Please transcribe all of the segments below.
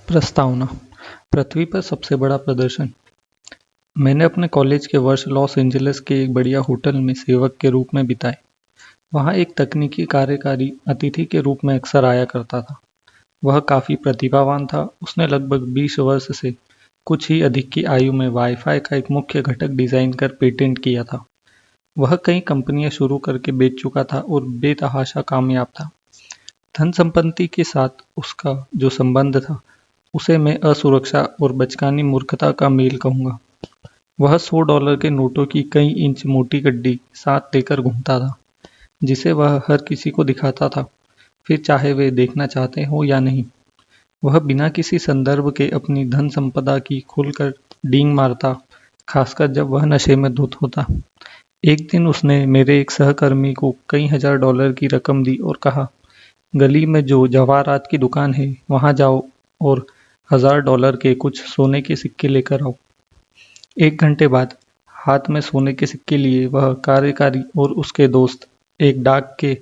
प्रस्तावना। पृथ्वी पर सबसे बड़ा प्रदर्शन। मैंने अपने कॉलेज के वर्ष लॉस एंजलिस के एक बढ़िया होटल में सेवक के रूप में बिताए। वहाँ एक तकनीकी कार्यकारी अतिथि के रूप में अक्सर आया करता था। वह काफ़ी प्रतिभावान था। उसने लगभग 20 वर्ष से कुछ ही अधिक की आयु में वाईफाई का एक मुख्य घटक डिज़ाइन कर पेटेंट किया था। वह कई कंपनियां शुरू करके बेच चुका था और बेतहाशा कामयाब था। धन संपत्ति के साथ उसका जो संबंध था उसे मैं असुरक्षा और बचकानी मूर्खता का मेल कहूँगा। वह $100 के नोटों की कई इंच मोटी गड्डी साथ लेकर घूमता था, जिसे वह हर किसी को दिखाता था, फिर चाहे वे देखना चाहते हो या नहीं। वह बिना किसी संदर्भ के अपनी धन संपदा की खुलकर डींग मारता, खासकर जब वह नशे में धुत होता। एक दिन उसने मेरे एक सहकर्मी को कई $1000 की रकम दी और कहा, गली में जो जवाहरात की दुकान है वहां जाओ और $1000 के कुछ सोने के सिक्के लेकर आओ। 1 घंटे बाद हाथ में सोने के सिक्के लिए वह कार्यकारी और उसके दोस्त एक डाक के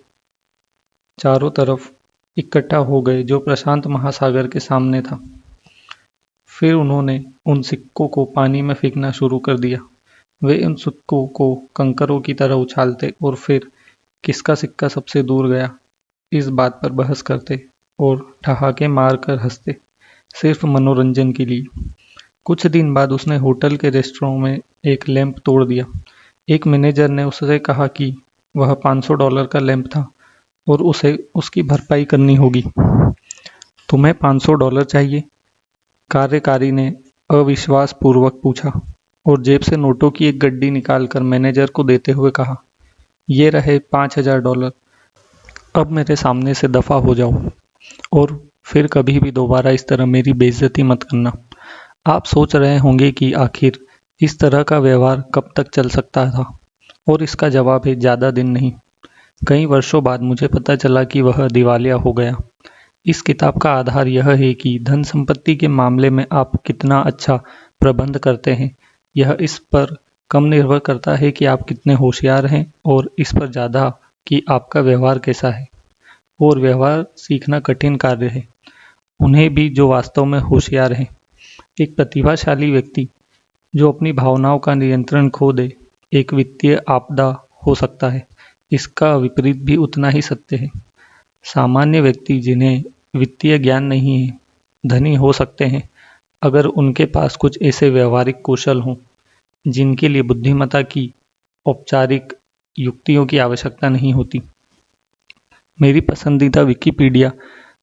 चारों तरफ इकट्ठा हो गए जो प्रशांत महासागर के सामने था। फिर उन्होंने उन सिक्कों को पानी में फेंकना शुरू कर दिया। वे उन सिक्कों को कंकरों की तरह उछालते और फिर किसका सिक्का सबसे दूर गया इस बात पर बहस करते और ठहाके मारकर हंसते, सिर्फ मनोरंजन के लिए। कुछ दिन बाद उसने होटल के रेस्टोरेंट में एक लैंप तोड़ दिया। एक मैनेजर ने उससे कहा कि वह $500 का लैंप था और उसे उसकी भरपाई करनी होगी। तुम्हें $500 चाहिए? कार्यकारी ने अविश्वास पूर्वक पूछा और जेब से नोटों की एक गड्डी निकालकर मैनेजर को देते हुए कहा, ये रहे $5000। अब मेरे सामने से दफा हो जाओ और फिर कभी भी दोबारा इस तरह मेरी बेइज्जती मत करना। आप सोच रहे होंगे कि आखिर इस तरह का व्यवहार कब तक चल सकता था, और इसका जवाब है ज़्यादा दिन नहीं। कई वर्षों बाद मुझे पता चला कि वह दिवालिया हो गया। इस किताब का आधार यह है कि धन संपत्ति के मामले में आप कितना अच्छा प्रबंध करते हैं, यह इस पर कम निर्भर करता है कि आप कितने होशियार हैं और इस पर ज़्यादा कि आपका व्यवहार कैसा है। और व्यवहार सीखना कठिन कार्य है, उन्हें भी जो वास्तव में होशियार हैं। एक प्रतिभाशाली व्यक्ति जो अपनी भावनाओं का नियंत्रण खो दे एक वित्तीय आपदा हो सकता है। इसका विपरीत भी उतना ही सत्य है। सामान्य व्यक्ति जिन्हें वित्तीय ज्ञान नहीं है धनी हो सकते हैं अगर उनके पास कुछ ऐसे व्यवहारिक कौशल हों जिनके लिए बुद्धिमत्ता की औपचारिक युक्तियों की आवश्यकता नहीं होती। मेरी पसंदीदा विकिपीडिया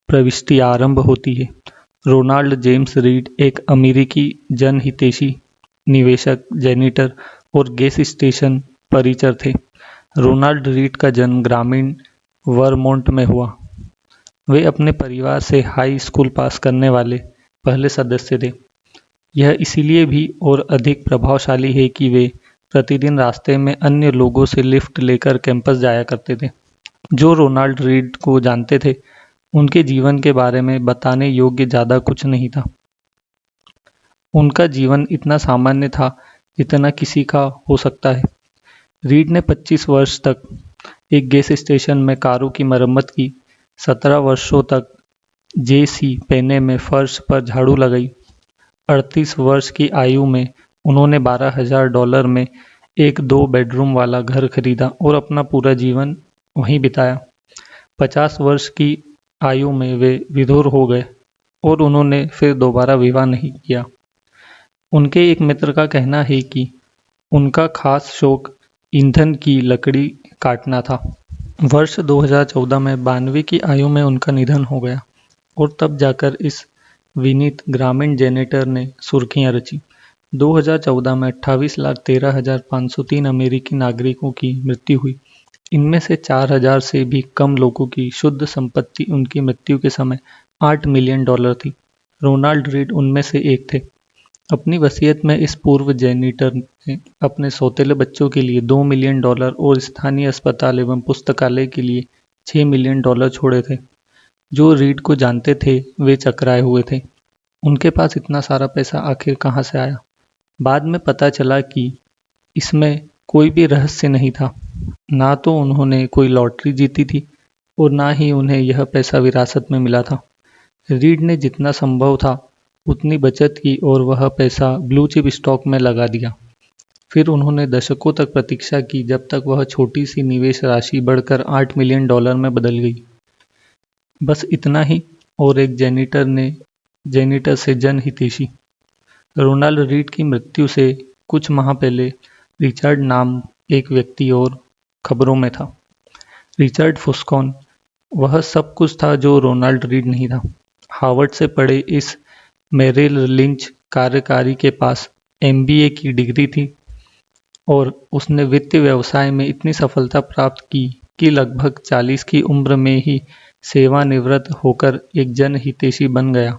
प्रविष्टि आरंभ होती है। रोनाल्ड जेम्स रीड एक अमेरिकी जनहितैषी निवेशक, जेनिटर और गैस स्टेशन परिचर थे। रोनाल्ड रीड का जन्म ग्रामीण वर्मोंट में हुआ। वे अपने परिवार से हाई स्कूल पास करने वाले पहले सदस्य थे। यह इसीलिए भी और अधिक प्रभावशाली है कि वे प्रतिदिन रास्ते में अन्य लोगों से लिफ्ट लेकर कैंपस जाया करते थे। जो रोनाल्ड रीड को जानते थे उनके जीवन के बारे में बताने योग्य ज़्यादा कुछ नहीं था। उनका जीवन इतना सामान्य था जितना किसी का हो सकता है। रीड ने 25 वर्ष तक एक गैस स्टेशन में कारों की मरम्मत की। 17 वर्षों तक जे.सी. पेने में फर्श पर झाड़ू लगाई। 38 वर्ष की आयु में उन्होंने $12,000 में एक 2 बेडरूम वाला घर खरीदा और अपना पूरा जीवन वहीं बिताया। 50 वर्ष की आयु में वे विधुर हो गए और उन्होंने फिर दोबारा विवाह नहीं किया। उनके एक मित्र का कहना है कि उनका खास शौक ईंधन की लकड़ी काटना था। वर्ष 2014 में 92 की आयु में उनका निधन हो गया और तब जाकर इस विनीत ग्रामीण जेनेटर ने सुर्खियां रची। 2014 में 28,13,503 अमेरिकी नागरिकों की मृत्यु हुई। इनमें से 4,000 से भी कम लोगों की शुद्ध संपत्ति उनकी मृत्यु के समय $8 मिलियन थी। रोनाल्ड रीड उनमें से एक थे। अपनी वसीयत में इस पूर्व जेनिटर ने अपने सौतेले बच्चों के लिए $2 मिलियन और स्थानीय अस्पताल एवं पुस्तकालय के लिए $6 मिलियन छोड़े थे। जो रीड को जानते थे वे चकराए हुए थे। उनके पास इतना सारा पैसा आखिर कहाँ से आया? बाद में पता चला कि इसमें कोई भी रहस्य नहीं था। ना तो उन्होंने कोई लॉटरी जीती थी और ना ही उन्हें यह पैसा विरासत में मिला था। रीड ने जितना संभव था उतनी बचत की और वह पैसा ब्लू चिप स्टॉक में लगा दिया। फिर उन्होंने दशकों तक प्रतीक्षा की जब तक वह छोटी सी निवेश राशि बढ़कर $8 मिलियन में बदल गई। बस इतना ही। और एक जेनिटर से जनहितैषी। रोनाल्ड रीड की मृत्यु से कुछ माह पहले रिचर्ड नाम एक व्यक्ति और खबरों में था। रिचर्ड फुस्कॉन वह सब कुछ था जो रोनाल्ड रीड नहीं था। हार्वर्ड से पढ़े इस मेरिल लिंच कार्यकारी के पास MBA की डिग्री थी और उसने वित्तीय व्यवसाय में इतनी सफलता प्राप्त की कि लगभग 40 की उम्र में ही सेवानिवृत्त होकर एक जनहितैषी बन गया।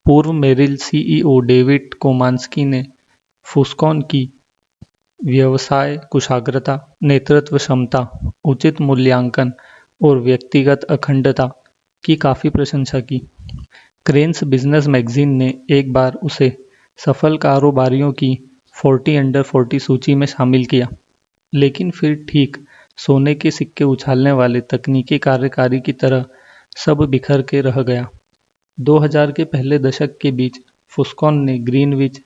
पूर्व मेरिल CEO डेविड कोमांस्की ने फुस्कॉन की व्यवसाय कुशाग्रता, नेतृत्व क्षमता, उचित मूल्यांकन और व्यक्तिगत अखंडता की काफ़ी प्रशंसा की। क्रेन्स बिजनेस मैगजीन ने एक बार उसे सफल कारोबारियों की 40 अंडर 40 सूची में शामिल किया, लेकिन फिर ठीक सोने के सिक्के उछालने वाले तकनीकी कार्यकारी की तरह सब बिखर के रह गया। 2000 के पहले दशक के बीच फुस्कॉन ने ग्रीनविच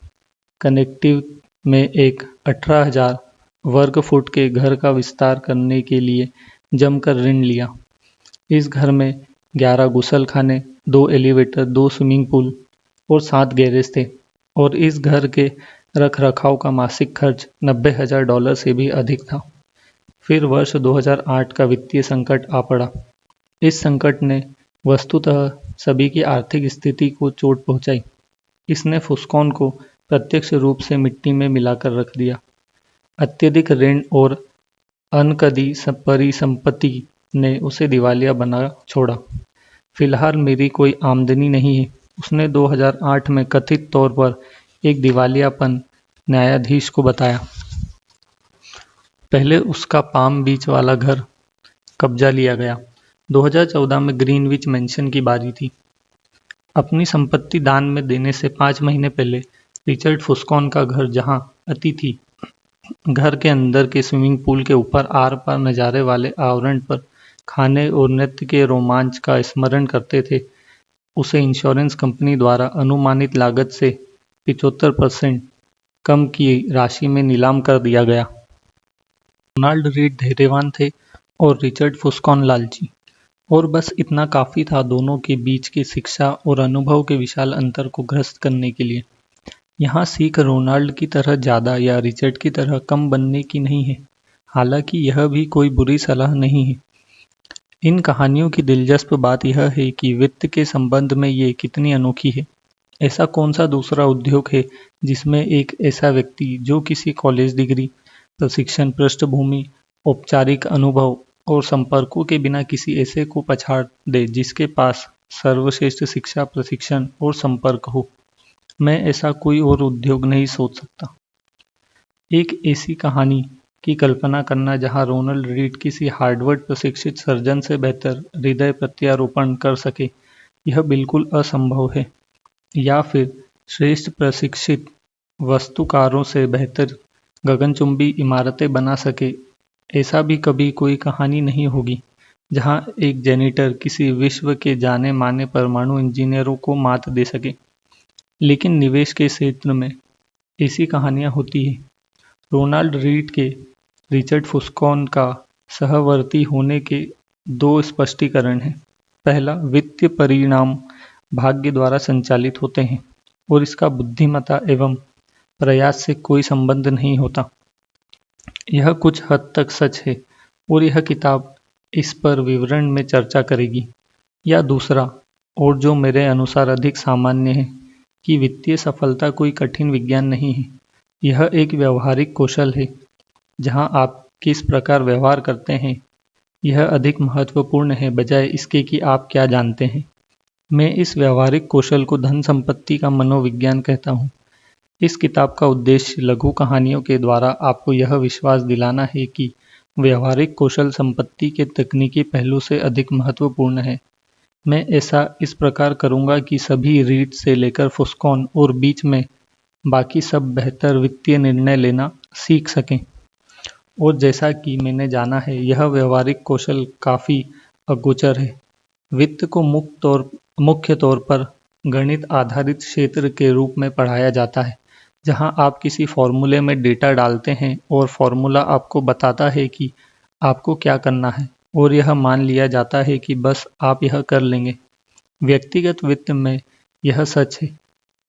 कनेक्टिव में एक 18,000 वर्ग फुट के घर का विस्तार करने के लिए जमकर ऋण लिया। इस घर में 11 गुसलखाने, 2 एलिवेटर, 2 स्विमिंग पूल और 7 गैरेज थे और इस घर के रख रखाव का मासिक खर्च $90,000 से भी अधिक था। फिर वर्ष 2008 का वित्तीय संकट आ पड़ा। इस संकट ने वस्तुतः सभी की आर्थिक स्थिति को चोट पहुंचाई। इसने फुस्कॉन को प्रत्यक्ष रूप से मिट्टी में मिलाकर रख दिया। अत्यधिक ऋण और अनकदी परिसंपत्ति ने उसे दिवालिया बना छोड़ा। फिलहाल मेरी कोई आमदनी नहीं है, उसने 2008 में कथित तौर पर एक दिवालियापन न्यायाधीश को बताया। पहले उसका पाम बीच वाला घर कब्जा लिया गया। 2014 में ग्रीनविच मैंशन की बारी थी। अपनी संपत्ति दान में देने से 5 महीने पहले रिचर्ड फुस्कॉन का घर, जहां अतिथि घर के अंदर के स्विमिंग पूल के ऊपर आर पार नज़ारे वाले आवरण पर खाने और नृत्य के रोमांच का स्मरण करते थे, उसे इंश्योरेंस कंपनी द्वारा अनुमानित लागत से 75% कम की राशि में नीलाम कर दिया गया। रोनाल्ड रीड धैर्यवान थे और रिचर्ड फुस्कॉन लालची, और बस इतना काफ़ी था दोनों के बीच की शिक्षा और अनुभव के विशाल अंतर को ग्रस्त करने के लिए। यहाँ सीख रोनाल्ड की तरह ज़्यादा या रिचर्ड की तरह कम बनने की नहीं है, हालांकि यह भी कोई बुरी सलाह नहीं है। इन कहानियों की दिलचस्प बात यह है कि वित्त के संबंध में ये कितनी अनोखी है। ऐसा कौन सा दूसरा उद्योग है जिसमें एक ऐसा व्यक्ति जो किसी कॉलेज डिग्री, प्रशिक्षण पृष्ठभूमि, औपचारिक अनुभव और संपर्कों के बिना किसी ऐसे को पछाड़ दे जिसके पास सर्वश्रेष्ठ शिक्षा, प्रशिक्षण और संपर्क हो। मैं ऐसा कोई और उद्योग नहीं सोच सकता। एक ऐसी कहानी की कल्पना करना जहां रोनाल्ड रीड किसी हार्वर्ड प्रशिक्षित सर्जन से बेहतर हृदय प्रत्यारोपण कर सके, यह बिल्कुल असंभव है। या फिर श्रेष्ठ प्रशिक्षित वास्तुकारों से बेहतर गगनचुंबी इमारतें बना सके, ऐसा भी कभी कोई कहानी नहीं होगी। जहां एक जेनिटर किसी विश्व के जाने माने परमाणु इंजीनियरों को मात दे सके। लेकिन निवेश के क्षेत्र में ऐसी कहानियां होती हैं। रोनाल्ड रीड के रिचर्ड फुस्कॉन का सहवर्ती होने के 2 स्पष्टीकरण हैं। पहला, वित्तीय परिणाम भाग्य द्वारा संचालित होते हैं और इसका बुद्धिमत्ता एवं प्रयास से कोई संबंध नहीं होता। यह कुछ हद तक सच है और यह किताब इस पर विवरण में चर्चा करेगी। या दूसरा, और जो मेरे अनुसार अधिक सामान्य है, कि वित्तीय सफलता कोई कठिन विज्ञान नहीं है। यह एक व्यवहारिक कौशल है। जहां आप किस प्रकार व्यवहार करते हैं, यह अधिक महत्वपूर्ण है बजाय इसके कि आप क्या जानते हैं। मैं इस व्यवहारिक कौशल को धन संपत्ति का मनोविज्ञान कहता हूँ। इस किताब का उद्देश्य लघु कहानियों के द्वारा आपको यह विश्वास दिलाना है कि व्यवहारिक कौशल संपत्ति के तकनीकी पहलू से अधिक महत्वपूर्ण है। मैं ऐसा इस प्रकार करूँगा कि सभी रीड से लेकर फुस्कॉन और बीच में बाकी सब बेहतर वित्तीय निर्णय लेना सीख सकें। और जैसा कि मैंने जाना है, यह व्यवहारिक कौशल काफ़ी अगोचर है। वित्त को मुख्य तौर पर गणित आधारित क्षेत्र के रूप में पढ़ाया जाता है, जहां आप किसी फॉर्मूले में डेटा डालते हैं और फॉर्मूला आपको बताता है कि आपको क्या करना है, और यह मान लिया जाता है कि बस आप यह कर लेंगे। व्यक्तिगत वित्त में यह सच है,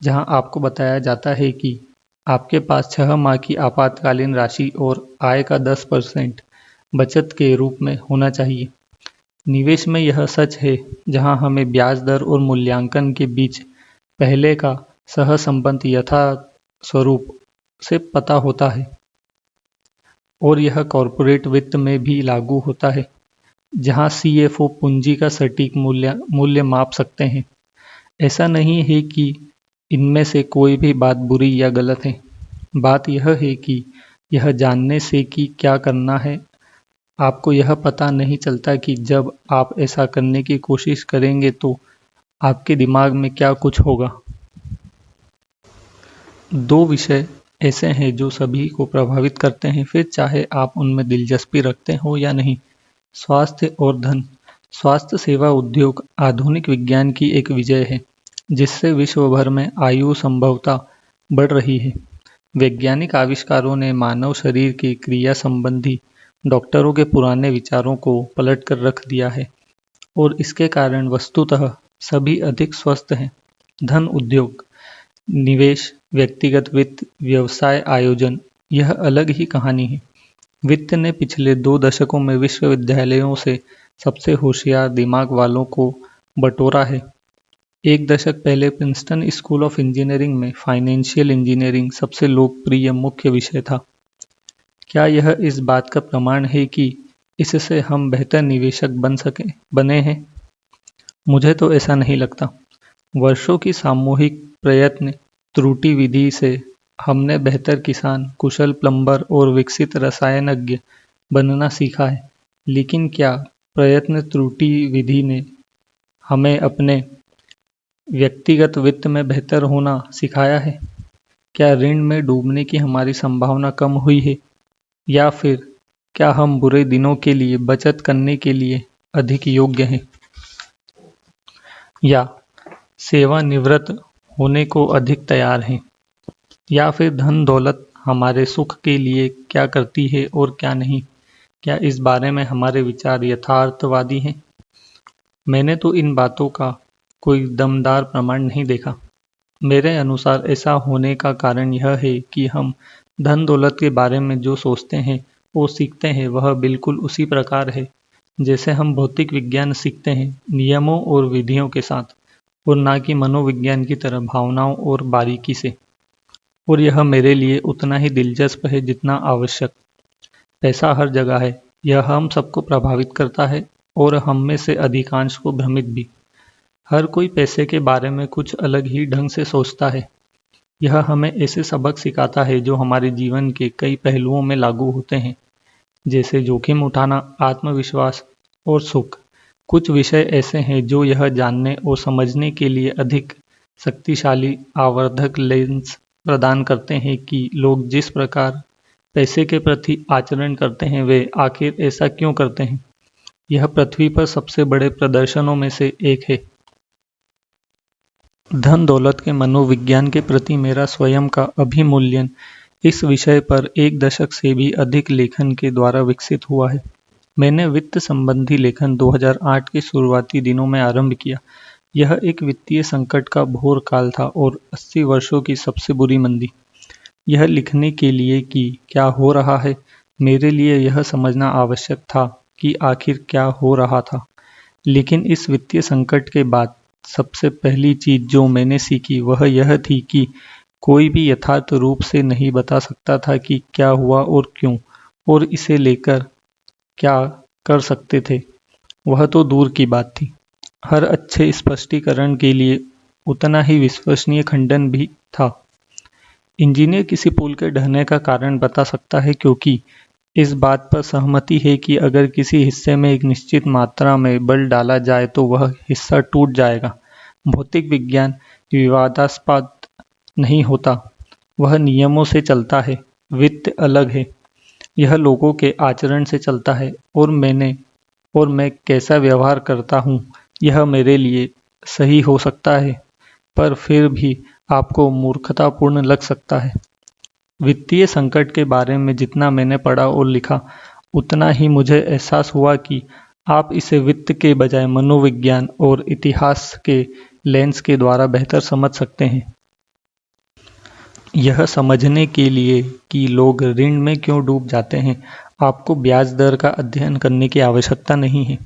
जहां आपको बताया जाता है कि आपके पास 6 माह की आपातकालीन राशि और आय का 10% बचत के रूप में होना चाहिए। निवेश में यह सच है, जहां हमें ब्याज दर और मूल्यांकन के बीच पहले का सहसंबंध यथास्वरूप से पता होता है। और यह कॉर्पोरेट वित्त में भी लागू होता है, जहां सीएफओ पूंजी का सटीक मूल्य माप सकते हैं। ऐसा नहीं है कि इनमें से कोई भी बात बुरी या गलत है। बात यह है कि यह जानने से कि क्या करना है, आपको यह पता नहीं चलता कि जब आप ऐसा करने की कोशिश करेंगे तो आपके दिमाग में क्या कुछ होगा। 2 विषय ऐसे हैं जो सभी को प्रभावित करते हैं, फिर चाहे आप उनमें दिलचस्पी रखते हो या नहीं। स्वास्थ्य और धन। स्वास्थ्य सेवा उद्योग आधुनिक विज्ञान की एक विजय है, जिससे विश्व भर में आयु संभवतः बढ़ रही है। वैज्ञानिक आविष्कारों ने मानव शरीर की क्रिया संबंधी डॉक्टरों के पुराने विचारों को पलट कर रख दिया है, और इसके कारण वस्तुतः सभी अधिक स्वस्थ हैं। धन उद्योग, निवेश, व्यक्तिगत वित्त, व्यवसाय आयोजन, यह अलग ही कहानी है। वित्त ने पिछले 2 दशकों में विश्वविद्यालयों से सबसे होशियार दिमाग वालों को बटोरा है। 1 दशक पहले प्रिंसटन स्कूल ऑफ इंजीनियरिंग में फाइनेंशियल इंजीनियरिंग सबसे लोकप्रिय मुख्य विषय था। क्या यह इस बात का प्रमाण है कि इससे हम बेहतर निवेशक बने हैं? मुझे तो ऐसा नहीं लगता। वर्षों की सामूहिक प्रयत्न त्रुटि विधि से हमने बेहतर किसान, कुशल प्लम्बर और विकसित रसायनज्ञ बनना सीखा है। लेकिन क्या प्रयत्न त्रुटि विधि ने हमें अपने व्यक्तिगत वित्त में बेहतर होना सिखाया है? क्या ऋण में डूबने की हमारी संभावना कम हुई है, या फिर क्या हम बुरे दिनों के लिए बचत करने के लिए अधिक योग्य हैं, या सेवानिवृत्त होने को अधिक तैयार हैं? या फिर धन दौलत हमारे सुख के लिए क्या करती है और क्या नहीं? क्या इस बारे में हमारे विचार यथार्थवादी हैं? मैंने तो इन बातों का कोई दमदार प्रमाण नहीं देखा। मेरे अनुसार ऐसा होने का कारण यह है कि हम धन दौलत के बारे में जो सोचते हैं और सीखते हैं, वह बिल्कुल उसी प्रकार है जैसे हम भौतिक विज्ञान सीखते हैं, नियमों और विधियों के साथ, और ना कि मनोविज्ञान की तरह भावनाओं और बारीकी से। और यह मेरे लिए उतना ही दिलचस्प है जितना आवश्यक। पैसा हर जगह है, यह हम सबको प्रभावित करता है और हम में से अधिकांश को भ्रमित भी। हर कोई पैसे के बारे में कुछ अलग ही ढंग से सोचता है। यह हमें ऐसे सबक सिखाता है जो हमारे जीवन के कई पहलुओं में लागू होते हैं, जैसे जोखिम उठाना, आत्मविश्वास और सुख। कुछ विषय ऐसे हैं जो यह जानने और समझने के लिए अधिक शक्तिशाली आवर्धक लेंस प्रदान करते हैं कि लोग जिस प्रकार पैसे के प्रति आचरण करते हैं, वे आखिर ऐसा क्यों करते हैं। यह पृथ्वी पर सबसे बड़े प्रदर्शनों में से एक है। धन दौलत के मनोविज्ञान के प्रति मेरा स्वयं का अभिमूल्यन इस विषय पर 1 दशक से भी अधिक लेखन के द्वारा विकसित हुआ है। मैंने वित्त संबंधी लेखन 2008 के शुरुआती दिनों में आरंभ किया। यह एक वित्तीय संकट का घोर काल था और 80 वर्षों की सबसे बुरी मंदी। यह लिखने के लिए कि क्या हो रहा है, मेरे लिए यह समझना आवश्यक था कि आखिर क्या हो रहा था। लेकिन इस वित्तीय संकट के बाद सबसे पहली चीज जो मैंने सीखी वह यह थी कि कोई भी यथार्थ रूप से नहीं बता सकता था कि क्या हुआ और क्यों, और इसे लेकर क्या कर सकते थे, वह तो दूर की बात थी। हर अच्छे स्पष्टीकरण के लिए उतना ही विश्वसनीय खंडन भी था। इंजीनियर किसी पुल के ढहने का कारण बता सकता है क्योंकि इस बात पर सहमति है कि अगर किसी हिस्से में एक निश्चित मात्रा में बल डाला जाए तो वह हिस्सा टूट जाएगा। भौतिक विज्ञान विवादास्पद नहीं होता, वह नियमों से चलता है। वित्त अलग है, यह लोगों के आचरण से चलता है, और मैं कैसा व्यवहार करता हूँ, यह मेरे लिए सही हो सकता है, पर फिर भी आपको मूर्खतापूर्ण लग सकता है। वित्तीय संकट के बारे में जितना मैंने पढ़ा और लिखा, उतना ही मुझे एहसास हुआ कि आप इसे वित्त के बजाय मनोविज्ञान और इतिहास के लेंस के द्वारा बेहतर समझ सकते हैं। यह समझने के लिए कि लोग ऋण में क्यों डूब जाते हैं, आपको ब्याज दर का अध्ययन करने की आवश्यकता नहीं है।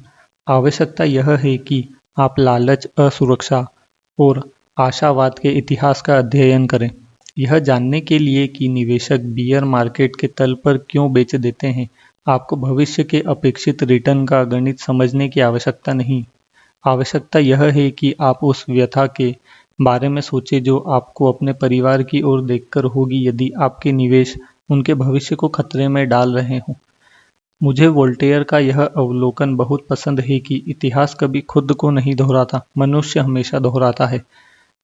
आवश्यकता यह है कि आप लालच, असुरक्षा और आशावाद के इतिहास का अध्ययन करें। यह जानने के लिए कि निवेशक बियर मार्केट के तल पर क्यों बेच देते हैं, आपको भविष्य के अपेक्षित रिटर्न का गणित समझने की आवश्यकता नहीं। आवश्यकता यह है कि आप उस व्यथा के बारे में सोचें जो आपको अपने परिवार की ओर देखकर होगी यदि आपके निवेश उनके भविष्य को खतरे में डाल रहे हों। मुझे वोल्टेयर का यह अवलोकन बहुत पसंद है कि इतिहास कभी खुद को नहीं दोहराता, मनुष्य हमेशा दोहराता है।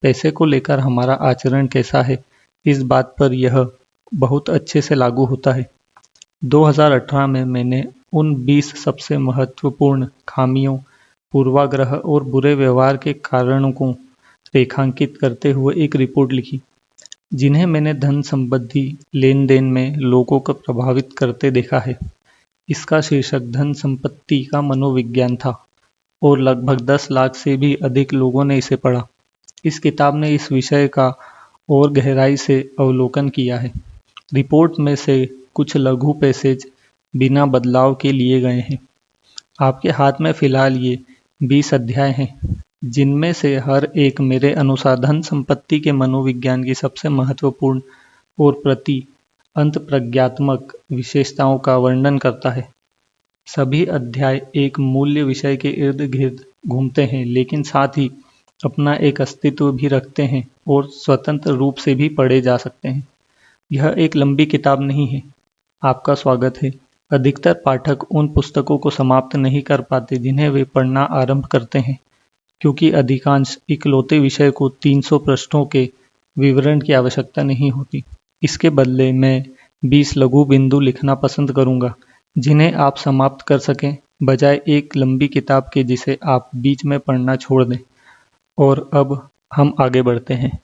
पैसे को लेकर हमारा आचरण कैसा है, इस बात पर यह बहुत अच्छे से लागू होता है। 2018 में मैंने उन 20 सबसे महत्वपूर्ण खामियों, पूर्वाग्रह और बुरे व्यवहार के कारणों को रेखांकित करते हुए एक रिपोर्ट लिखी, जिन्हें मैंने धन संबंधी लेन देन में लोगों को प्रभावित करते देखा है। इसका शीर्षक धन संपत्ति का मनोविज्ञान था और लगभग 10 लाख से भी अधिक लोगों ने इसे पढ़ा। इस किताब ने इस विषय का और गहराई से अवलोकन किया है। रिपोर्ट में से कुछ लघु पैसेज बिना बदलाव के लिए गए हैं। आपके हाथ में फिलहाल ये 20 अध्याय हैं, जिनमें से हर एक मेरे अनुसार धन संपत्ति के मनोविज्ञान की सबसे महत्वपूर्ण और अंतःप्रज्ञात्मक विशेषताओं का वर्णन करता है। सभी अध्याय एक मूल्य विषय के इर्द गिर्द घूमते हैं, लेकिन साथ ही अपना एक अस्तित्व भी रखते हैं और स्वतंत्र रूप से भी पढ़े जा सकते हैं। यह एक लंबी किताब नहीं है। आपका स्वागत है। अधिकतर पाठक उन पुस्तकों को समाप्त नहीं कर पाते जिन्हें वे पढ़ना आरंभ करते हैं, क्योंकि अधिकांश इकलौते विषय को 300 पृष्ठों के विवरण की आवश्यकता नहीं होती। इसके बदले मैं 20 लघु बिंदु लिखना पसंद करूंगा, जिन्हें आप समाप्त कर सकें, बजाय एक लंबी किताब के जिसे आप बीच में पढ़ना छोड़ दें। और अब हम आगे बढ़ते हैं।